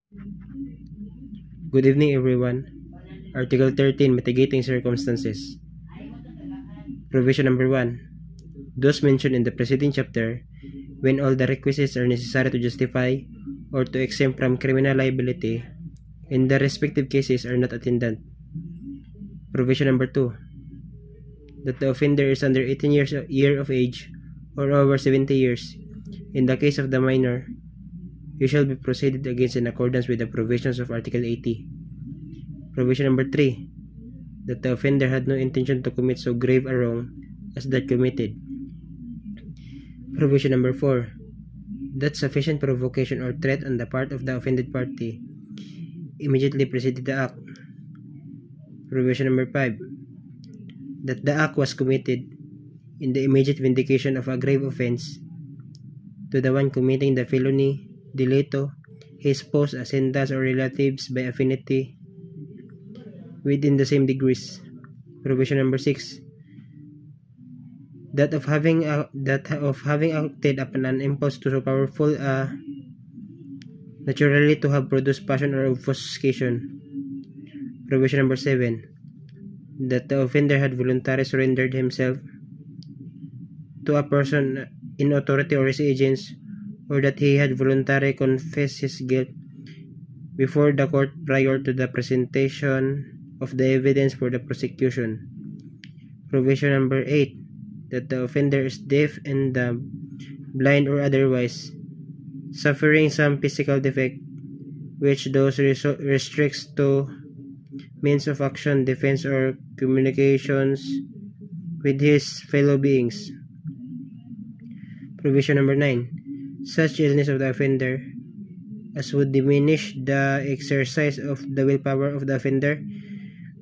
Good evening, everyone. Article 13, Mitigating Circumstances. Provision number 1. Those mentioned in the preceding chapter, when all the requisites are necessary to justify or to exempt from criminal liability in the respective cases are not attendant. Provision number 2. That the offender is under 18 years of age or over 70 years. In the case of the minor, he shall be proceeded against in accordance with the provisions of Article 80. Provision number 3. That the offender had no intention to commit so grave a wrong as that committed. Provision number 4. That sufficient provocation or threat on the part of the offended party immediately preceded the act. Provision number 5. That the act was committed in the immediate vindication of a grave offense to the one committing the felony, delito, his spouse, ascendas, or relatives by affinity within the same degrees. Provision number 6. That of having acted upon an impulse to so powerful naturally to have produced passion or obfuscation. Provision number 7. That the offender had voluntarily surrendered himself to a person in authority or his agents, or that he had voluntarily confessed his guilt before the court prior to the presentation of the evidence for the prosecution. Provision number 8. That the offender is deaf and blind or otherwise, suffering some physical defect which those restricts to means of action, defense, or communications with his fellow beings. Provision number 9. Such illness of the offender as would diminish the exercise of the willpower of the offender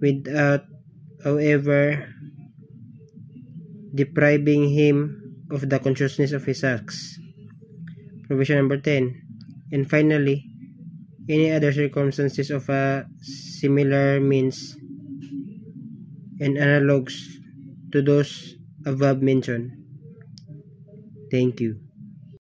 without, however, depriving him of the consciousness of his acts. Provision number 10. And finally, any other circumstances of a similar means and analogues to those above mentioned. Thank you.